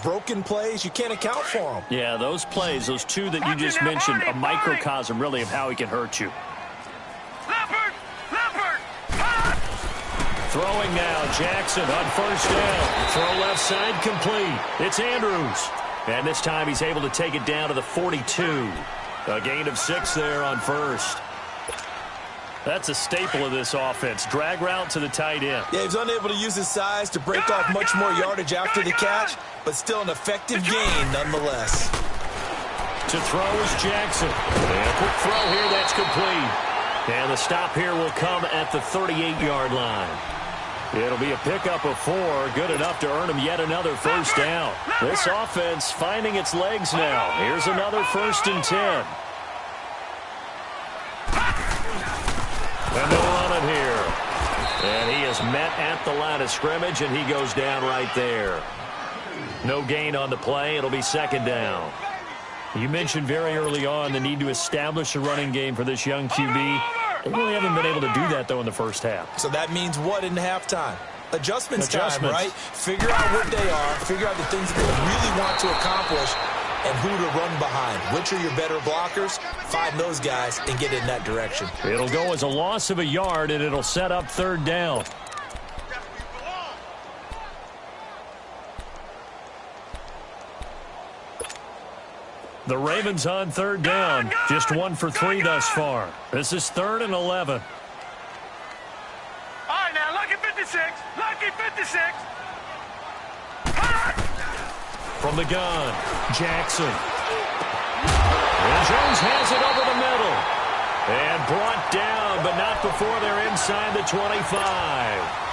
broken plays, you can't account for them. Yeah, those plays, those two that you just mentioned, a microcosm really of how he can hurt you. Throwing now, Jackson on first down. Throw left side complete. It's Andrews. And this time he's able to take it down to the 42. A gain of 6 there on first. That's a staple of this offense. Drag route to the tight end. Yeah, he was unable to use his size to break off much more yardage after the catch, but still an effective gain nonetheless. To throw is Jackson. And a quick throw here, that's complete. And the stop here will come at the 38-yard line. It'll be a pickup of 4, good enough to earn him yet another first down. This offense finding its legs now. Here's another 1st and 10. And they'll run it here. And he is met at the line of scrimmage, and he goes down right there. No gain on the play. It'll be 2nd down. You mentioned very early on the need to establish a running game for this young QB. They really haven't been able to do that, though, in the first half. So that means what in halftime? Adjustments time, right? Figure out what they are, figure out the things that they really want to accomplish, and who to run behind. Which are your better blockers? Find those guys and get in that direction. It'll go as a loss of a yard, and it'll set up 3rd down. The Ravens on 3rd down. Just 1 for 3 thus far. This is 3rd and 11. All right, now, lucky 56. Lucky 56. From the gun, Jackson. And Jones has it over the middle. And brought down, but not before they're inside the 25.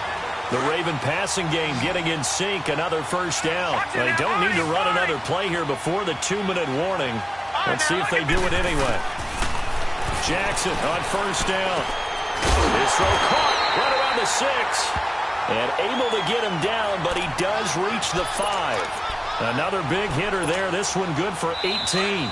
The Raven passing game getting in sync, another first down. They don't need to run another play here before the 2-minute warning. Let's see if they do it anyway. Jackson on first down. His throw caught right around the 6. And able to get him down, but he does reach the 5. Another big hitter there. This one good for 18.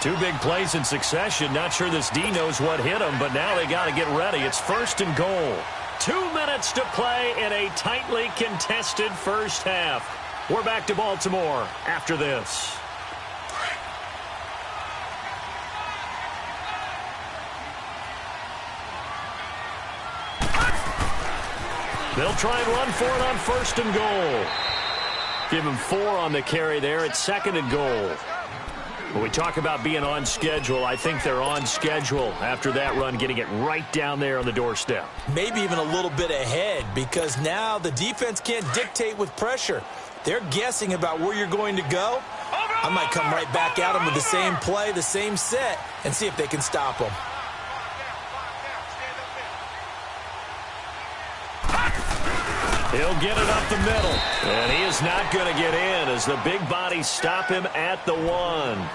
2 big plays in succession. Not sure this D knows what hit him, but now they got to get ready. It's 1st and goal. 2 minutes to play in a tightly contested first half. We're back to Baltimore after this. They'll try and run for it on 1st and goal. Give him 4 on the carry there. It's 2nd and goal. When we talk about being on schedule, I think they're on schedule after that run, getting it right down there on the doorstep. Maybe even a little bit ahead, because now the defense can't dictate with pressure. They're guessing about where you're going to go. I might come right back at them with the same play, the same set, and see if they can stop them. He'll get it up the middle, and he is not going to get in as the big bodies stop him at the 1.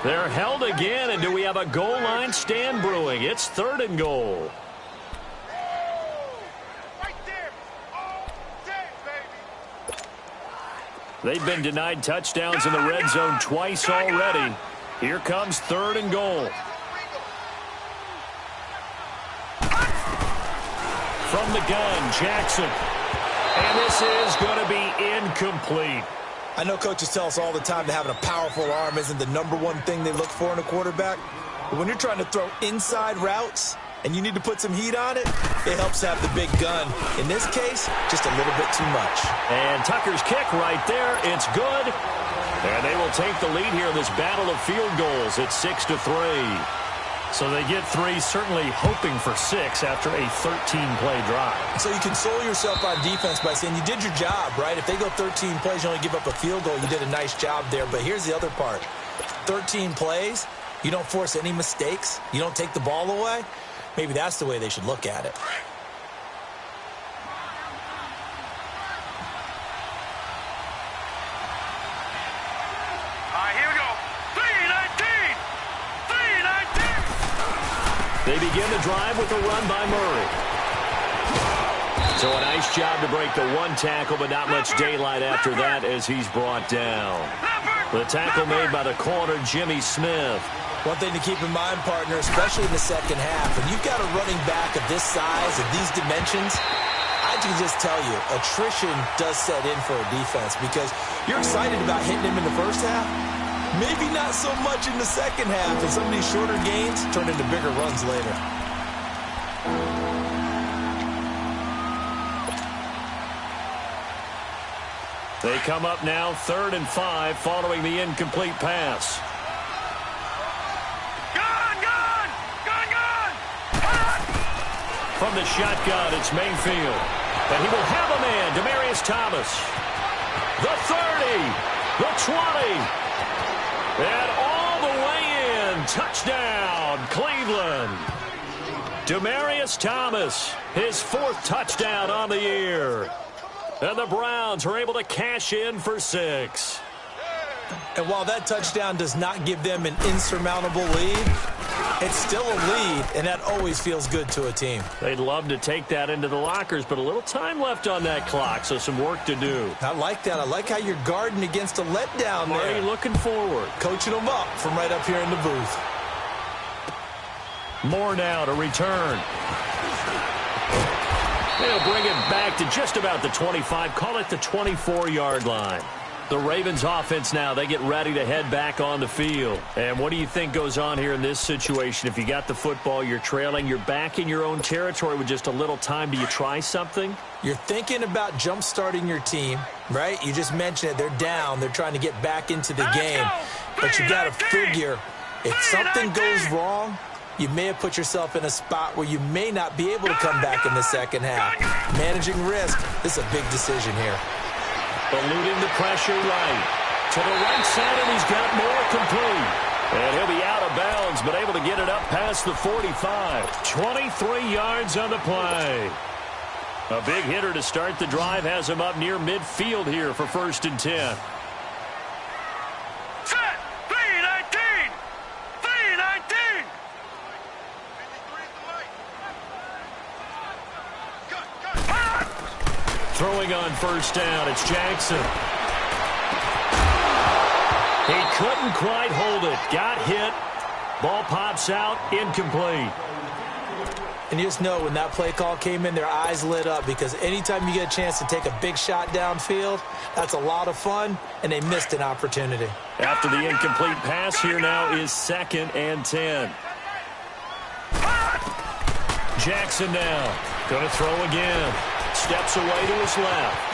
They're held again, and do we have a goal line stand brewing? It's 3rd and goal. They've been denied touchdowns in the red zone twice already. Here comes 3rd and goal. From the gun, Jackson. And this is going to be incomplete. I know coaches tell us all the time that having a powerful arm isn't the #1 thing they look for in a quarterback. But when you're trying to throw inside routes and you need to put some heat on it, it helps to have the big gun. In this case, just a little bit too much. And Tucker's kick right there. It's good. And they will take the lead here in this battle of field goals. It's 6-3. So they get 3, certainly hoping for 6 after a 13-play drive. So you console yourself on defense by saying you did your job, right? If they go 13 plays, you only give up a field goal, you did a nice job there. But here's the other part. 13 plays, you don't force any mistakes, you don't take the ball away. Maybe that's the way they should look at it. They begin the drive with a run by Murray. So a nice job to break the 1 tackle, but not much daylight after that as he's brought down. The tackle made by the corner, Jimmy Smith. One thing to keep in mind, partner, especially in the second half, when you've got a running back of this size, of these dimensions, I can just tell you, attrition does set in for a defense because you're excited about hitting him in the first half. Maybe not so much in the second half, and some of these shorter gains turn into bigger runs later. They come up now 3rd and 5 following the incomplete pass. From the shotgun, it's Mayfield. And he will have a man, Demaryius Thomas. The 30, the 20, and all the way in. Touchdown, Cleveland. Demaryius Thomas, his 4th touchdown on the year. And the Browns are able to cash in for 6. And while that touchdown does not give them an insurmountable lead, it's still a lead, and that always feels good to a team. They'd love to take that into the lockers, but a little time left on that clock, so some work to do. I like that. I like how you're guarding against a letdown there. Are you looking forward? Coaching them up from right up here in the booth. More now to return. They'll bring it back to just about the 25, call it the 24-yard line. The Ravens offense now, they get ready to head back on the field. And what do you think goes on here in this situation? If you got the football, you're trailing, you're back in your own territory with just a little time. Do you try something? You're thinking about jump-starting your team, right? You just mentioned it. They're down. They're trying to get back into the game. But you got to figure, if something goes wrong, you may have put yourself in a spot where you may not be able to come back in the second half. Managing risk, this is a big decision here. Eluding the pressure right. To the right side, and he's got more complete. And he'll be out of bounds, but able to get it up past the 45. 23 yards on the play. A big hitter to start the drive has him up near midfield here for 1st and 10. Set! 3-19! 3-19! Throwing on 1st down, it's Jackson. He couldn't quite hold it. Got hit. Ball pops out, incomplete. And you just know when that play call came in, their eyes lit up because anytime you get a chance to take a big shot downfield, that's a lot of fun, and they missed an opportunity. After the incomplete pass, here now is 2nd and 10. Jackson now. Going to throw again. Steps away to his left.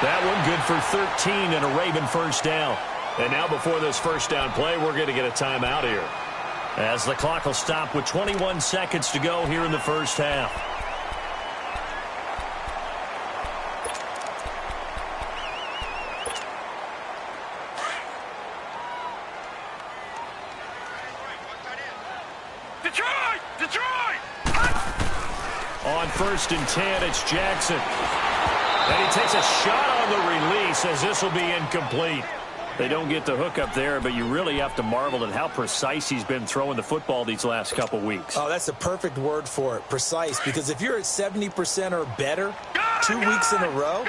That one good for 13 and a Raven 1st down. And now before this 1st down play, we're going to get a timeout here, as the clock will stop with 21 seconds to go here in the 1st half. Detroit! On 1st and 10, it's Jackson. And he takes a shot on the release as this will be incomplete. They don't get the hook up there, but you really have to marvel at how precise he's been throwing the football these last couple weeks. Oh, that's the perfect word for it, precise, because if you're at 70% or better 2 weeks in a row,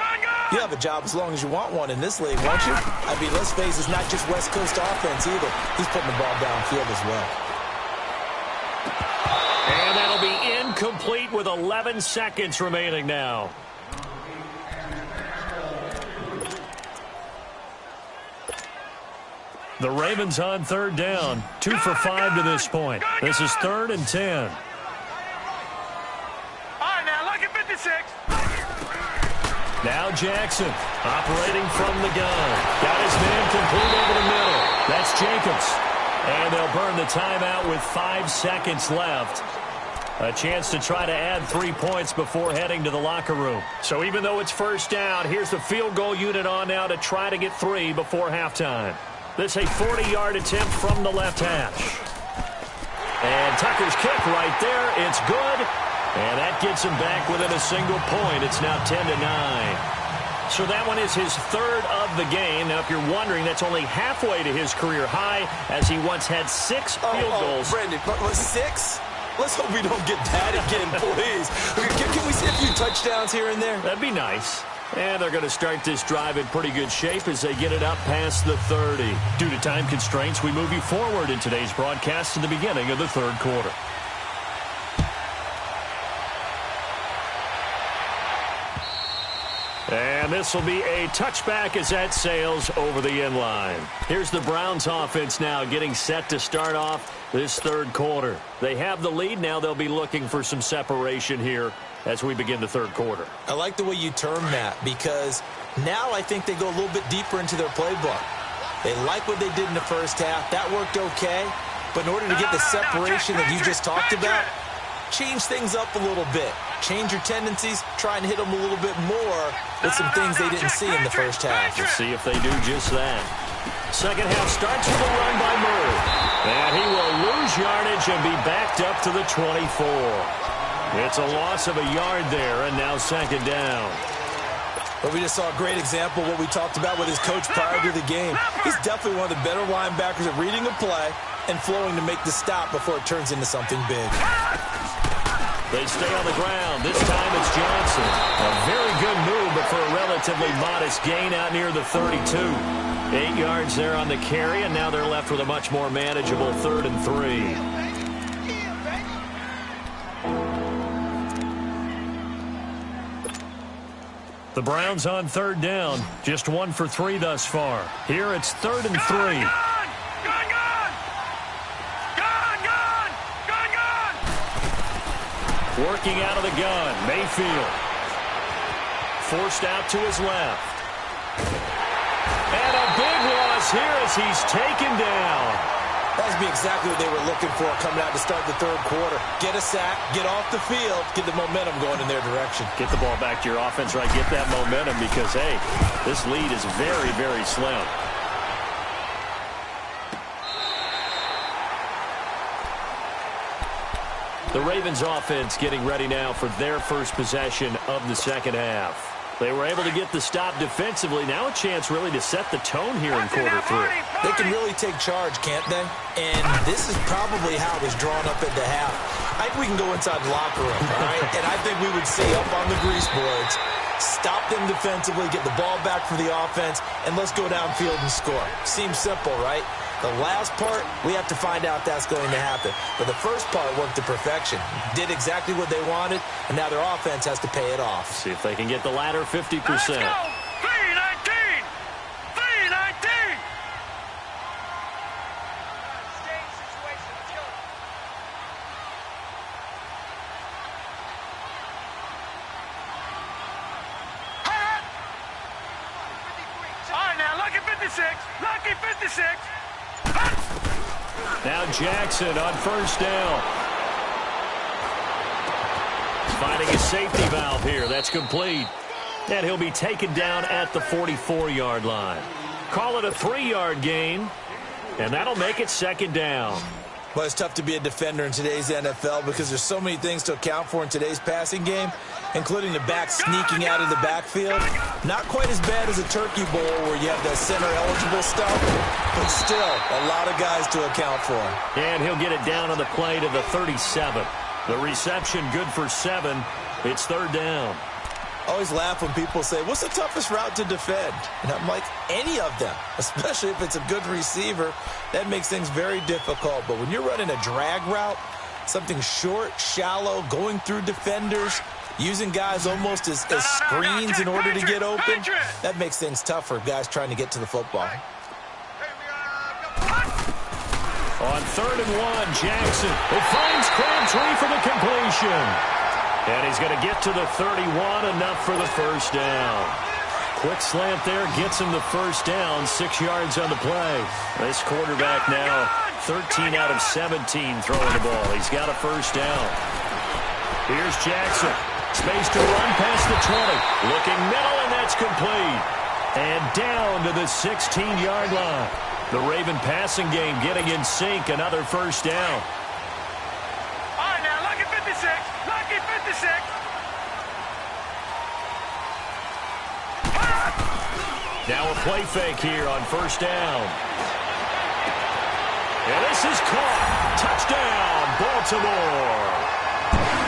you have a job as long as you want one in this league, won't you? I mean, let's face it, it's not just West Coast offense either. He's putting the ball downfield as well. And that'll be incomplete with 11 seconds remaining now. The Ravens on 3rd down. 2 for 5 to this point. This is 3rd and 10. All right, now, look at 56. Now Jackson operating from the gun. Got his man complete over the middle. That's Jacobs. And they'll burn the timeout with 5 seconds left. A chance to try to add 3 points before heading to the locker room. So even though it's 1st down, here's the field goal unit on now to try to get 3 before halftime. This a 40-yard attempt from the left hash. And Tucker's kick right there. It's good. And that gets him back within a single point. It's now 10-9. So that one is his 3rd of the game. Now, if you're wondering, that's only halfway to his career high, as he once had 6 field goals. Brandon, but 6? Let's hope we don't get that again, please. Can we see a few touchdowns here and there? That'd be nice. And they're going to start this drive in pretty good shape as they get it up past the 30. Due to time constraints, we move you forward in today's broadcast to the beginning of the 3rd quarter. this will be a touchback as that sails over the end line. Here's the Browns offense now getting set to start off this third quarter. They have the lead. Now they'll be looking for some separation here as we begin the third quarter. I like the way you term that, because now I think they go a little bit deeper into their playbook. They like what they did in the first half. That worked okay. But in order to get the separation that you just talked about, change things up a little bit. Change your tendencies, try and hit them a little bit more with some things they didn't see in the first half. We'll see if they do just that. Second half starts with a run by Murray. And he will lose yardage and be backed up to the 24. It's a loss of a yard there, and now second down. But we just saw a great example of what we talked about with his coach prior to the game. He's definitely one of the better linebackers at reading a play and flowing to make the stop before it turns into something big. They stay on the ground. This time it's Johnson. A very good move, but for a relatively modest gain out near the 32. 8 yards there on the carry, and now they're left with a much more manageable 3rd and 3. The Browns on 3rd down. Just 1 for 3 thus far. Here it's 3rd and 3. Working out of the gun, Mayfield. Forced out to his left. And a big loss here as he's taken down. That would be exactly what they were looking for coming out to start the third quarter. Get a sack, get off the field, get the momentum going in their direction. Get the ball back to your offense, right? Get that momentum because, hey, this lead is very, very slim. The Ravens offense getting ready now for their first possession of the second half. They were able to get the stop defensively. Now a chance really to set the tone here in quarter 3. They can really take charge, can't they? And this is probably how it was drawn up at the half. I think we can go inside the locker room, all right? And I think we would say up on the grease boards, stop them defensively, get the ball back for the offense, and let's go downfield and score. Seems simple, right? The last part, we have to find out that's going to happen. But the first part worked to perfection. Did exactly what they wanted, and now their offense has to pay it off. See if they can get the latter 50%. Let's go! 3-19! 3-19! All right, now, lucky 56. Lucky 56. Now Jackson on first down. Finding a safety valve here. That's complete. And he'll be taken down at the 44-yard line. Call it a 3-yard gain, and that'll make it second down. Well, it's tough to be a defender in today's NFL because there's so many things to account for in today's passing game, including the back sneaking out of the backfield. Not quite as bad as a turkey bowl where you have the center-eligible stuff, but still a lot of guys to account for. And he'll get it down on the play to the 37. The reception good for 7. It's 3rd down. I always laugh when people say, what's the toughest route to defend? And I'm like, any of them, especially if it's a good receiver. That makes things very difficult. But when you're running a drag route, something short, shallow, going through defenders, using guys almost as screens in order to get open, that makes things tough for guys trying to get to the football. On 3rd and 1, Jackson. It finds Crabtree for the completion. And he's going to get to the 31, enough for the first down. Quick slant there, gets him the first down, 6 yards on the play. This quarterback now 13 out of 17 throwing the ball. He's got a first down. Here's Jackson. Space to run past the 20. Looking middle, and that's complete. And down to the 16-yard line. The Raven passing game getting in sync, another first down. All right, now, lucky 56. Lucky 56. Now a play fake here on first down. And this is caught. Touchdown, Baltimore.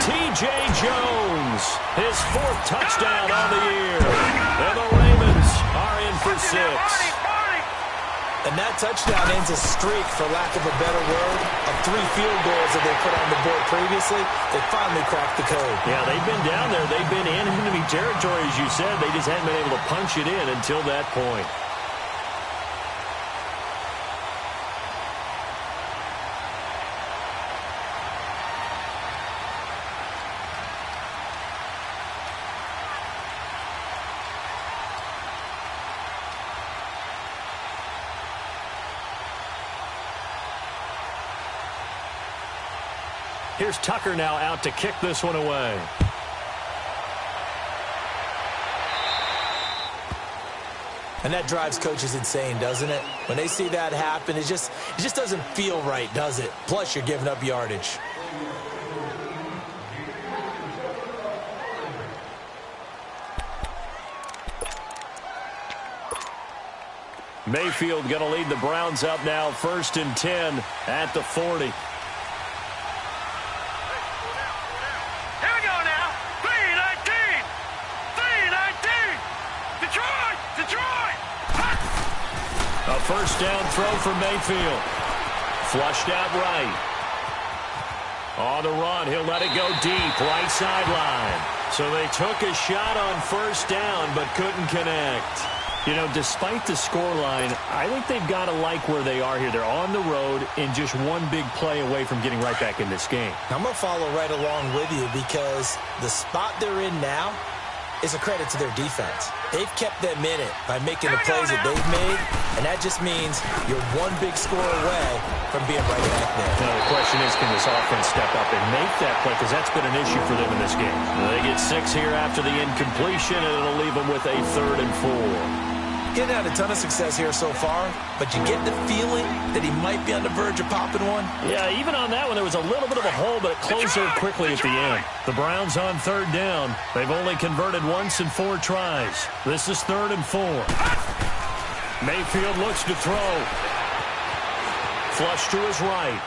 T.J. Jones, his 4th touchdown on the year. And the Ravens are in for 6. And that touchdown ends a streak, for lack of a better word, of 3 field goals that they put on the board previously. They finally cracked the code. Yeah, they've been down there. They've been in enemy territory, as you said. They just hadn't been able to punch it in until that point. Here's Tucker now out to kick this one away. And that drives coaches insane, doesn't it? When they see that happen, it just doesn't feel right, does it? Plus, you're giving up yardage. Mayfield going to lead the Browns up now, 1st and 10 at the 40. A first down throw for Mayfield. Flushed out right. On the run, he'll let it go deep, right sideline. So they took a shot on first down, but couldn't connect. You know, despite the scoreline, I think they've got to like where they are here. They're on the road and just one big play away from getting right back in this game. I'm going to follow right along with you, because the spot they're in now is a credit to their defense. They've kept them in it by making the plays that they've made, and that just means you're one big score away from being right back there. Now, the question is, can this offense step up and make that play? Because that's been an issue for them in this game. They get 6 here after the incompletion, and it'll leave them with a 3rd and 4. Getting had a ton of success here so far, but you get the feeling that he might be on the verge of popping one. Yeah, even on that one, there was a little bit of a hole, but it closed there quickly at the end. The Browns on 3rd down. They've only converted once in 4 tries. This is 3rd and 4. Mayfield looks to throw. Flush to his right.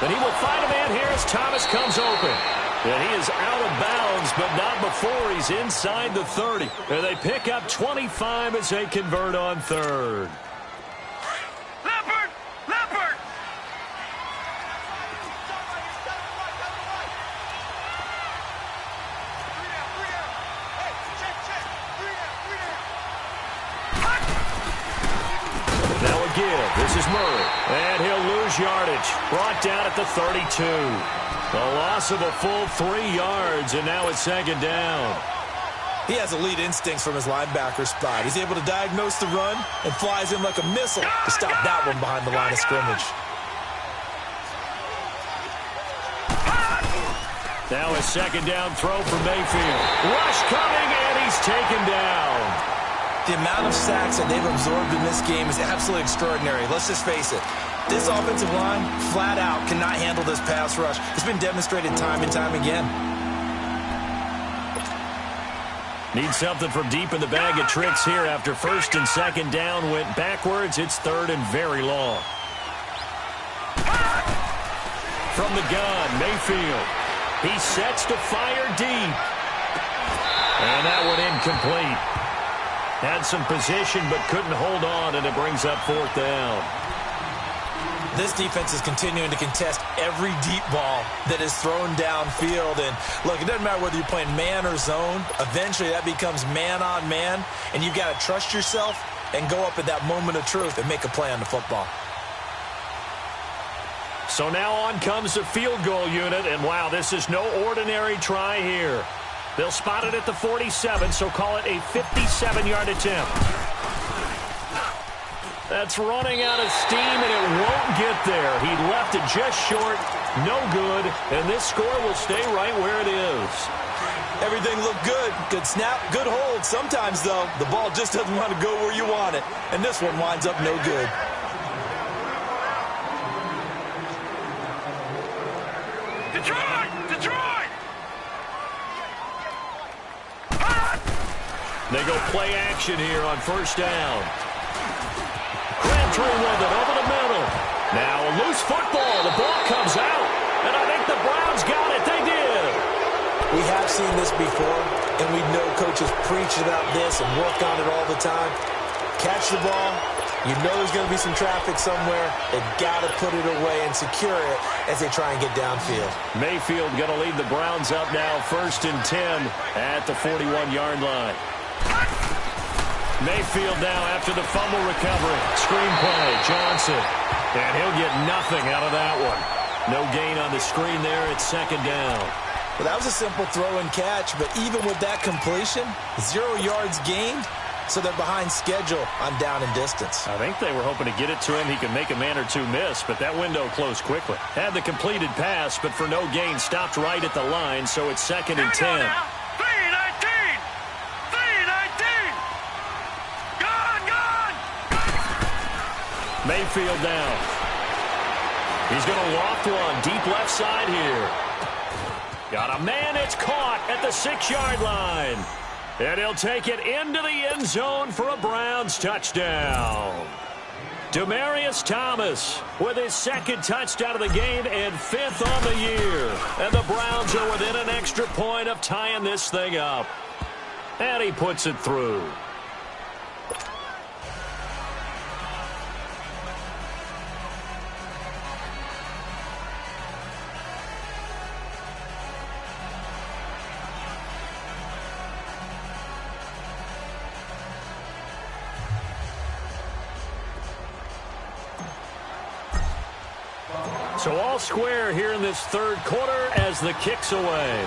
But he will find a man here as Thomas comes open. And he is out of bounds, but not before he's inside the 30. And they pick up 25 as they convert on 3rd. Leopard! Leopard! Now a give. This is Murray. And he'll lose yardage. Brought down at the 32. A loss of a full 3 yards, and now it's 2nd down. He has elite instincts from his linebacker spot. He's able to diagnose the run and flies in like a missile to stop that one behind the line of scrimmage. Now a 2nd down throw for Mayfield. Rush coming, and he's taken down. The amount of sacks that they've absorbed in this game is absolutely extraordinary. Let's just face it. This offensive line, flat out, cannot handle this pass rush. It's been demonstrated time and time again. Need something from deep in the bag of tricks here after 1st and 2nd down went backwards. It's 3rd and very long. From the gun, Mayfield. He sets to fire deep. And that one incomplete. Had some position but couldn't hold on, and it brings up 4th down. This defense is continuing to contest every deep ball that is thrown downfield. And, look, it doesn't matter whether you're playing man or zone. Eventually, that becomes man-on-man, and you've got to trust yourself and go up at that moment of truth and make a play on the football. So now on comes the field goal unit, and, wow, this is no ordinary try here. They'll spot it at the 47, so call it a 57-yard attempt. That's running out of steam, and it won't get there. He left it just short, no good, and this score will stay right where it is. Everything looked good. Good snap, good hold. Sometimes, though, the ball just doesn't want to go where you want it, and this one winds up no good. Detroit! Detroit! They go play action here on 1st down. Crabtree with it over the middle. Now a loose football. The ball comes out. And I think the Browns got it. They did. We have seen this before, and we know coaches preach about this and work on it all the time. Catch the ball, You know there's going to be some traffic somewhere. They've got to put it away and secure it as they try and get downfield. Mayfield going to lead the Browns up now, 1st and 10 at the 41-yard line. Mayfield now after the fumble recovery. Screen play, Johnson. And he'll get nothing out of that one. No gain on the screen there. It's 2nd down. Well, that was a simple throw and catch, but even with that completion, 0 yards gained. So they're behind schedule on down and distance. I think they were hoping to get it to him. He could make a man or two miss, but that window closed quickly. Had the completed pass, but for no gain, stopped right at the line, so it's 2nd and 10. 3-19! 3-19! Gone! Mayfield down. He's going to loft one deep left side here. Got a man, it's caught at the 6-yard line. And he'll take it into the end zone for a Browns touchdown. Demaryius Thomas with his 2nd touchdown of the game and 5th on the year. And the Browns are within an extra point of tying this thing up. And he puts it through. So all square here in this 3rd quarter as the kick's away.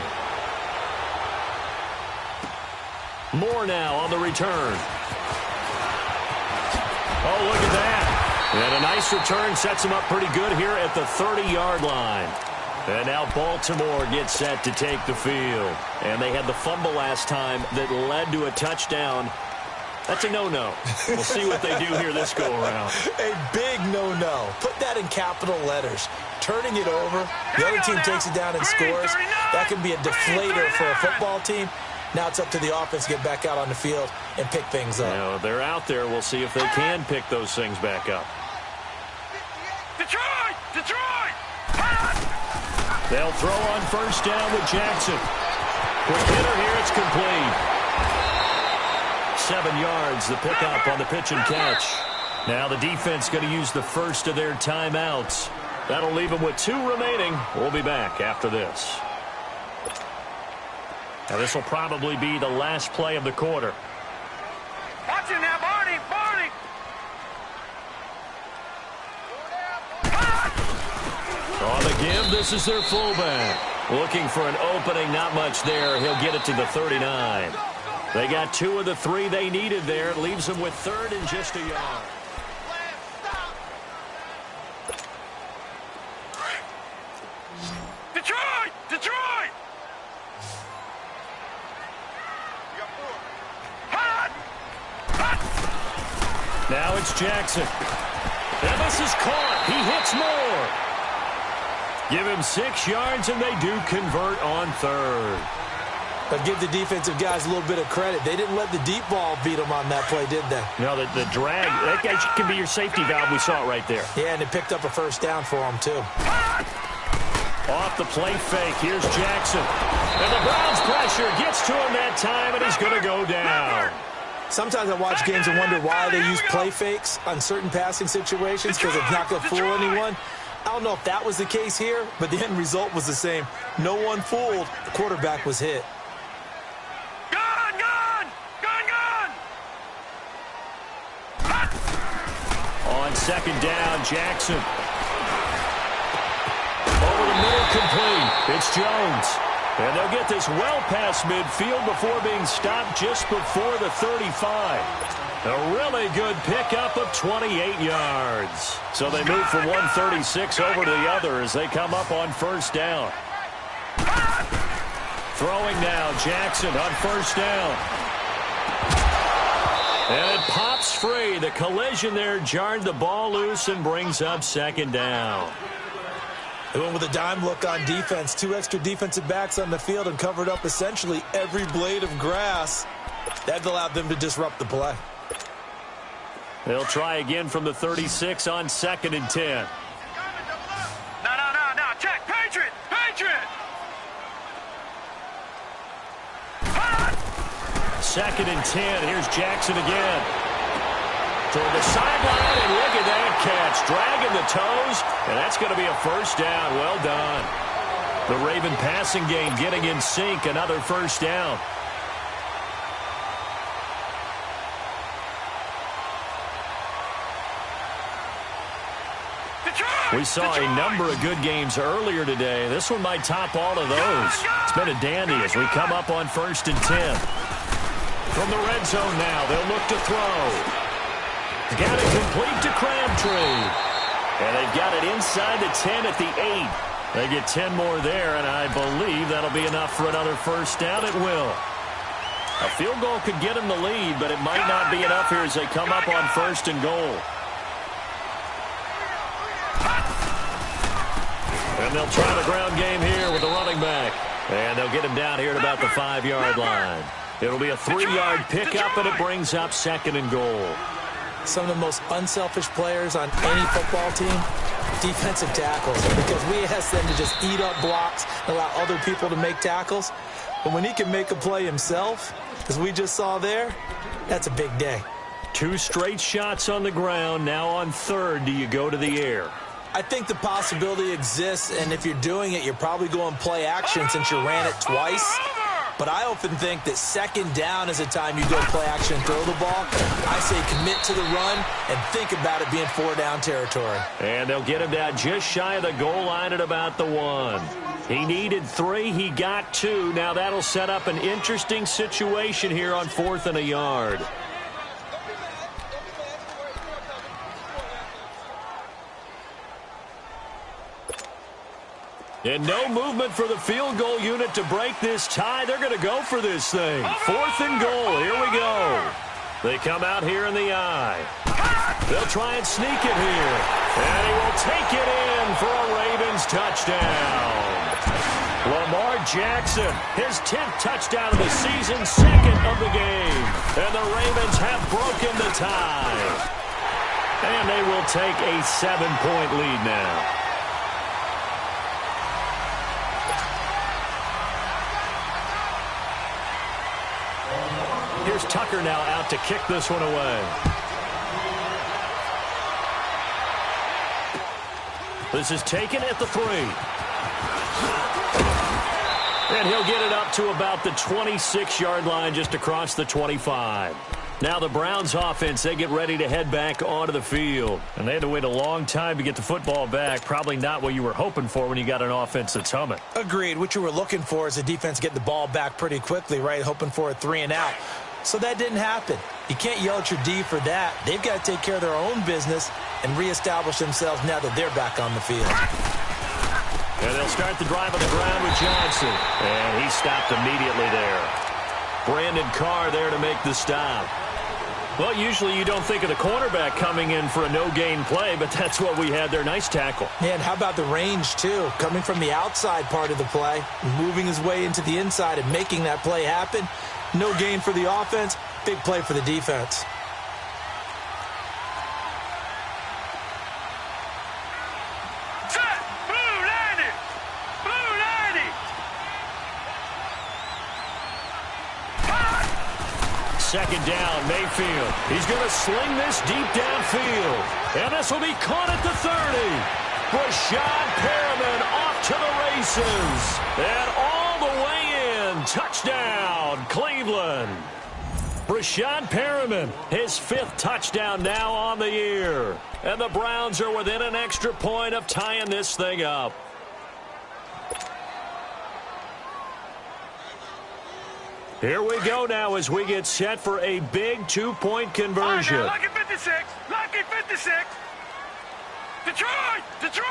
Moore now on the return. Oh, look at that. And a nice return sets him up pretty good here at the 30-yard line. And now Baltimore gets set to take the field. And they had the fumble last time that led to a touchdown. That's a no-no. We'll see what they do here this go-around. A big no-no. Put that in capital letters. Turning it over, the other team takes it down and scores. That can be a deflator for a football team. Now it's up to the offense to get back out on the field and pick things up. You know, they're out there. We'll see if they can pick those things back up. Detroit! They'll throw on 1st down with Jackson. Quick hitter here, it's complete. 7 yards, the pickup on the pitch and catch. Now the defense going to use the first of their timeouts. That'll leave them with 2 remaining. We'll be back after this. Now this will probably be the last play of the quarter. Watch him now, Barney! On the give, this is their fullback. Looking for an opening, not much there. He'll get it to the 39. They got 2 of the 3 they needed there. It leaves them with 3rd and just a yard. Detroit! Now it's Jackson. And this is caught. He hits Moore. Give him 6 yards, and they do convert on 3rd. But give the defensive guys a little bit of credit. They didn't let the deep ball beat them on that play, did they? No, the drag, that guy can be your safety valve. We saw it right there. Yeah, and it picked up a 1st down for them, too. Off the play fake, here's Jackson. And the Browns pressure gets to him that time, and he's going to go down. Sometimes I watch games and wonder why they use play fakes on certain passing situations because it's not going to fool anyone. I don't know if that was the case here, but the end result was the same. No one fooled. The quarterback was hit. On 2nd down, Jackson. Over the middle, complete. It's Jones. And they'll get this well past midfield before being stopped just before the 35. A really good pickup of 28 yards. So they move from 136 over to the other as they come up on 1st down. Throwing now, Jackson on 1st down. And it pops free. The collision there jarred the ball loose and brings up 2nd down. They went with a dime look on defense. 2 extra defensive backs on the field and covered up essentially every blade of grass. That allowed them to disrupt the play. They'll try again from the 36 on 2nd and 10. No. Check. Patriot. 2nd and 10. Here's Jackson again. toward the sideline, and look at that catch. Dragging the toes, and that's going to be a first down. Well done. The Raven passing game getting in sync. Another first down. We saw a number of good games earlier today. This one might top all of those. It's been a dandy as we come up on 1st and 10. From the red zone now, they'll look to throw. Got it complete to Crabtree. And they've got it inside the 10 at the 8. They get 10 more there, and I believe that'll be enough for another first down. It will. A field goal could get them the lead, but it might not be enough here as they come up on 1st and goal. And they'll try the ground game here with the running back. And they'll get him down here at about the 5-yard line. It'll be a 3-yard pickup, and it brings up 2nd and goal. Some of the most unselfish players on any football team, defensive tackles, because we ask them to just eat up blocks, allow other people to make tackles. But when he can make a play himself, as we just saw there, that's a big day. 2 straight shots on the ground. Now on 3rd, do you go to the air? I think the possibility exists, and if you're doing it, you're probably going play action since you ran it twice. But I often think that 2nd down is a time you go play action and throw the ball. I say commit to the run and think about it being 4-down territory. And they'll get him down just shy of the goal line at about the 1. He needed 3. He got 2. Now that'll set up an interesting situation here on 4th and a yard. And no movement for the field goal unit to break this tie. They're going to go for this thing. 4th and goal. Here we go. They come out here in the eye. They'll try and sneak it here. And he will take it in for a Ravens touchdown. Lamar Jackson, his 10th touchdown of the season, 2nd of the game. And the Ravens have broken the tie. And they will take a 7-point lead now. Here's Tucker now out to kick this one away. This is taken at the 3. And he'll get it up to about the 26-yard line, just across the 25. Now the Browns offense, they get ready to head back onto the field. And they had to wait a long time to get the football back. Probably not what you were hoping for when you got an offense that's humming. Agreed. What you were looking for is a defense getting the ball back pretty quickly, right? Hoping for a 3-and-out. So that didn't happen. You can't yell at your D for that. They've got to take care of their own business and reestablish themselves now that they're back on the field. And they'll start the drive on the ground with Johnson. And he stopped immediately there. Brandon Carr there to make the stop. Well, usually you don't think of the cornerback coming in for a no-gain play, but that's what we had there. Nice tackle. Yeah, and how about the range, too? Coming from the outside part of the play, moving his way into the inside and making that play happen. No gain for the offense, big play for the defense. Set! Blue 90! Blue 90! Second down, Mayfield. He's going to sling this deep downfield. And this will be caught at the 30. Rashad Perriman off to the races. And all the way in. Touchdown, Cleveland. Rashad Perriman, his 5th touchdown now on the year. And the Browns are within an extra point of tying this thing up. Here we go now as we get set for a big 2-point conversion. Lucky 56! Lucky 56! Detroit! Detroit!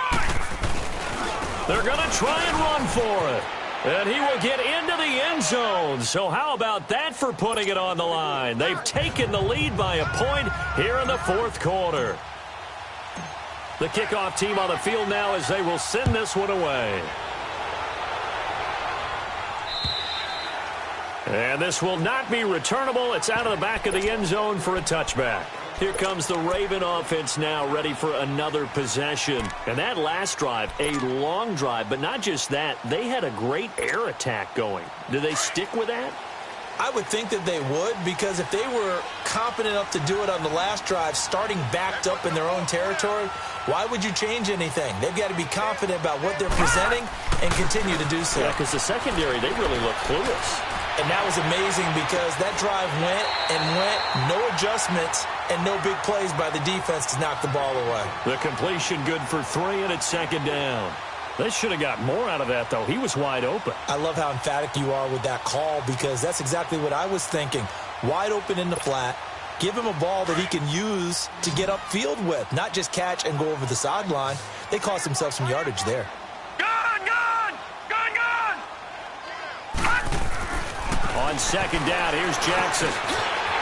They're going to try and run for it. And he will get into the end zone. So how about that for putting it on the line? They've taken the lead by a point here in the 4th quarter. The kickoff team on the field now as they will send this one away. And this will not be returnable. It's out of the back of the end zone for a touchback. Here comes the Raven offense now, ready for another possession. And that last drive, a long drive, but not just that. They had a great air attack going. Do they stick with that? I would think that they would, because if they were competent enough to do it on the last drive, starting backed up in their own territory, why would you change anything? They've got to be confident about what they're presenting and continue to do so. Yeah, because the secondary, they really look clueless. And that was amazing because that drive went and went, no adjustments, and no big plays by the defense to knock the ball away. The completion good for 3, and it's second down. They should have got more out of that, though. He was wide open. I love how emphatic you are with that call, because that's exactly what I was thinking. Wide open in the flat. Give him a ball that he can use to get upfield with, not just catch and go over the sideline. They cost themselves some yardage there. On second down, here's Jackson.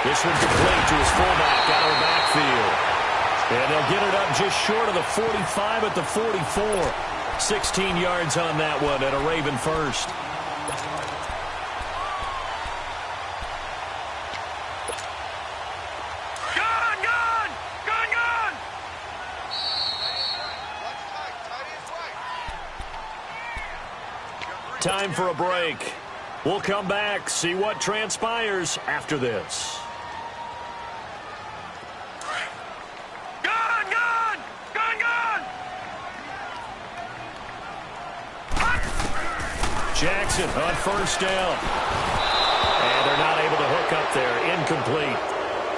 This one complete to his fullback out of the backfield. And they'll get it up just short of the 45 at the 44. 16 yards on that one and a Raven first. Time for a break. We'll come back, see what transpires after this. Jackson on first down. And they're not able to hook up there. Incomplete.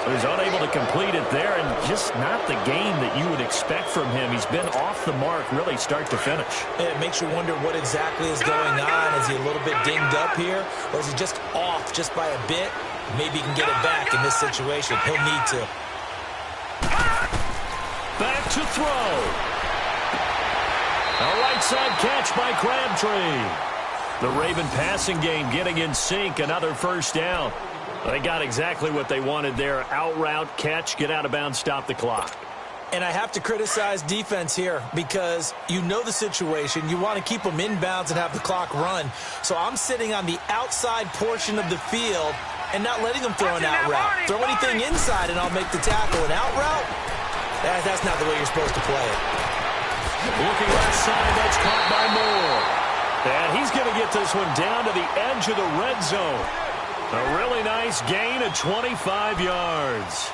So he's unable to complete it there, and just not the game that you would expect from him. He's been off the mark really start to finish. And it makes you wonder what exactly is going on. Is he a little bit dinged up here, or is he just off just by a bit? Maybe he can get it back in this situation. He'll need to. Back to throw. A right side catch by Crabtree. The Raven passing game getting in sync. Another first down. They got exactly what they wanted there. Out route, catch, get out of bounds, stop the clock. And I have to criticize defense here because you know the situation. You want to keep them inbounds and have the clock run. So I'm sitting on the outside portion of the field and not letting them throw an out route. Throw anything inside and I'll make the tackle. An out route? That's not the way you're supposed to play it. Looking left side, that's caught by Moore. And he's going to get this one down to the edge of the red zone. A really nice gain of 25 yards.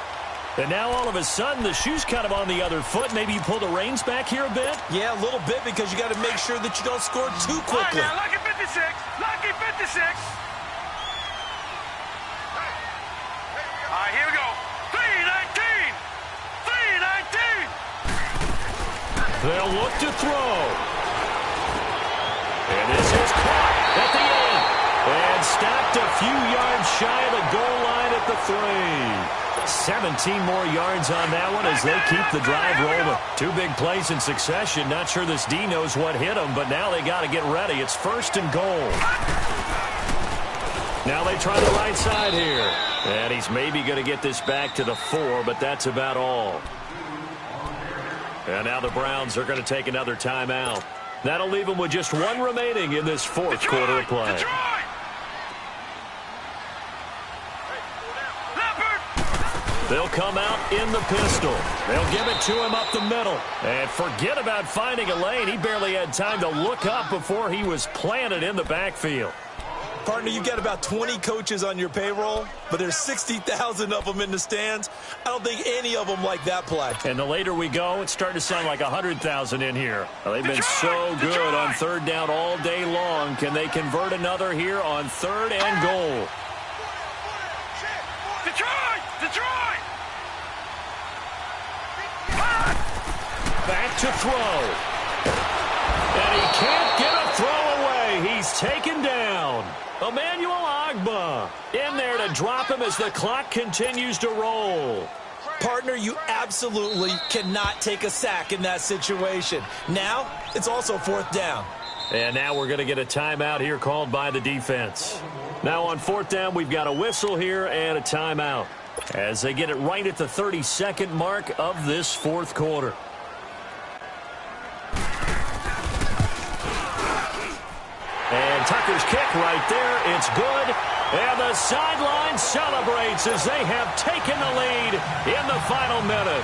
And now all of a sudden the shoe's kind of on the other foot. Maybe you pull the reins back here a bit? Yeah, a little bit, because you got to make sure that you don't score too quickly. All right, now, lucky 56. Lucky 56. All right, here we go. 319. 319. They'll look to throw. And this is caught at the end. And stopped a few yards shy of the goal line at the 3. 17 more yards on that one as they keep the drive rolling. 2 big plays in succession. Not sure this D knows what hit them, but now they got to get ready. It's first and goal. Now they try the right side here. And he's maybe going to get this back to the 4, but that's about all. And now the Browns are going to take another timeout. That'll leave them with just 1 remaining in this 4th quarter of play. They'll come out in the pistol. They'll give it to him up the middle. And forget about finding a lane. He barely had time to look up before he was planted in the backfield. Partner, you've got about 20 coaches on your payroll, but there's 60,000 of them in the stands. I don't think any of them like that play. And the later we go, it's starting to sound like 100,000 in here. They've been so good on 3rd down all day long. Can they convert another here on 3rd and goal? Detroit! Back to throw. And he can't get a throw away. He's taken down. Emmanuel Ogbah in there to drop him as the clock continues to roll. Partner, you absolutely cannot take a sack in that situation. Now, it's also 4th down. And now we're going to get a timeout here called by the defense. Now on 4th down, we've got a whistle here and a timeout as they get it right at the 32nd mark of this 4th quarter. And Tucker's kick right there. It's good. And the sideline celebrates as they have taken the lead in the final minute.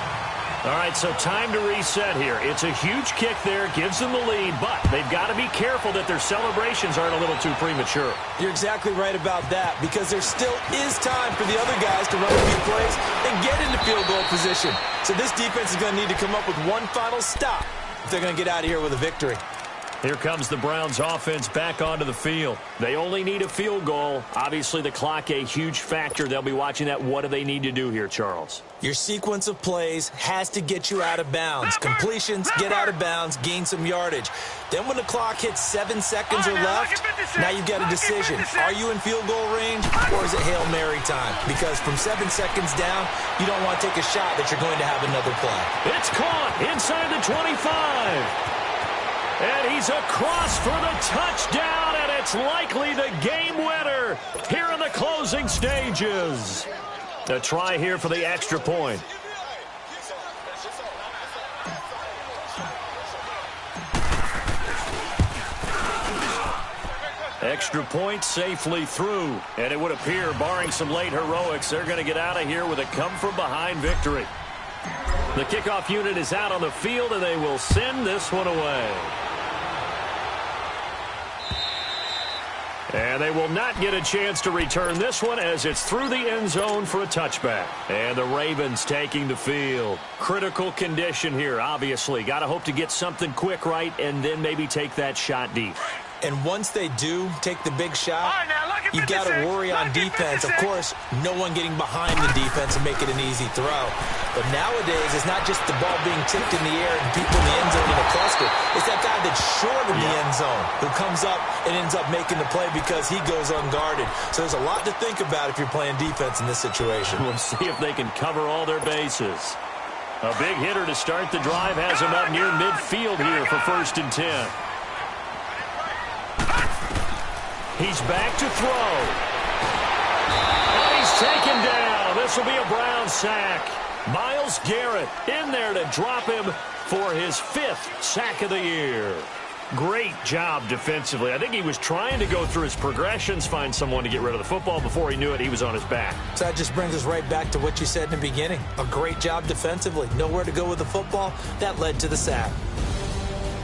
All right, so time to reset here. It's a huge kick there, gives them the lead, but they've got to be careful that their celebrations aren't a little too premature. You're exactly right about that, because there still is time for the other guys to run a few plays and get into field goal position. So this defense is going to need to come up with one final stop if they're going to get out of here with a victory. Here comes the Browns offense back onto the field. They only need a field goal. Obviously, the clock a huge factor. They'll be watching that. What do they need to do here, Charles? Your sequence of plays has to get you out of bounds. Completions, get out of bounds, gain some yardage. Then when the clock hits 7 seconds or left, now you've got a decision. Are you in field goal range, or is it Hail Mary time? Because from 7 seconds down, you don't want to take a shot that you're going to have another play. It's caught inside the 25. And he's across for the touchdown, and it's likely the game winner here in the closing stages. A try here for the extra point. Extra point safely through, and it would appear, barring some late heroics, they're going to get out of here with a come-from-behind victory. The kickoff unit is out on the field, and they will send this one away. And they will not get a chance to return this one as it's through the end zone for a touchback. And the Ravens taking the field. Critical condition here, obviously. Got to hope to get something quick right and then maybe take that shot deep. And once they do take the big shot, you've got to worry on defense. Of course, no one getting behind the defense and make it an easy throw. But nowadays, it's not just the ball being tipped in the air and people in the end zone in a cluster. It's that guy that's short of the end zone who comes up and ends up making the play because he goes unguarded. So there's a lot to think about if you're playing defense in this situation. We'll see if they can cover all their bases. A big hitter to start the drive has him up near midfield here for 1st and 10. He's back to throw. And he's taken down. This will be a Brown sack. Myles Garrett in there to drop him for his 5th sack of the year. Great job defensively. I think he was trying to go through his progressions, find someone to get rid of the football. Before he knew it, he was on his back. So that just brings us right back to what you said in the beginning. A great job defensively. Nowhere to go with the football. That led to the sack.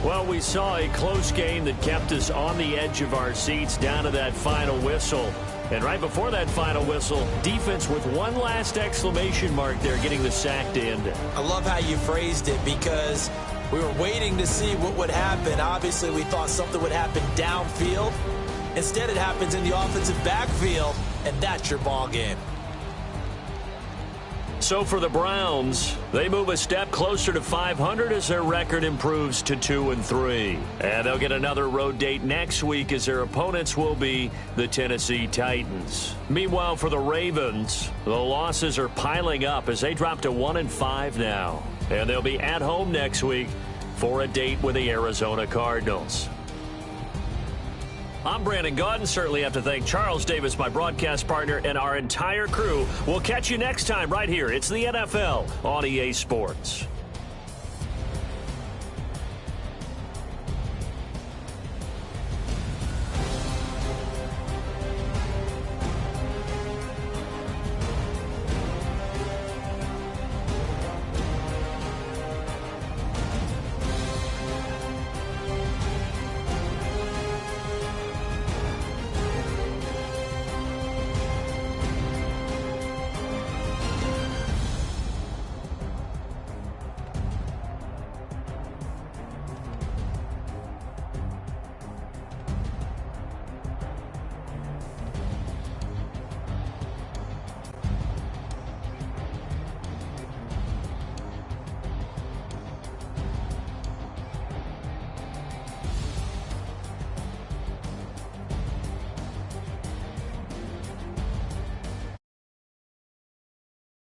Well, we saw a close game that kept us on the edge of our seats down to that final whistle. And right before that final whistle, defense with one last exclamation mark there, getting the sack to end it. I love how you phrased it, because we were waiting to see what would happen. Obviously, we thought something would happen downfield. Instead, it happens in the offensive backfield, and that's your ball game. So for the Browns, they move a step closer to 500 as their record improves to 2-3. And they'll get another road date next week as their opponents will be the Tennessee Titans. Meanwhile, for the Ravens, the losses are piling up as they drop to 1-5 now. And they'll be at home next week for a date with the Arizona Cardinals. I'm Brandon Gaudin. Certainly have to thank Charles Davis, my broadcast partner, and our entire crew. We'll catch you next time right here. It's the NFL on EA Sports.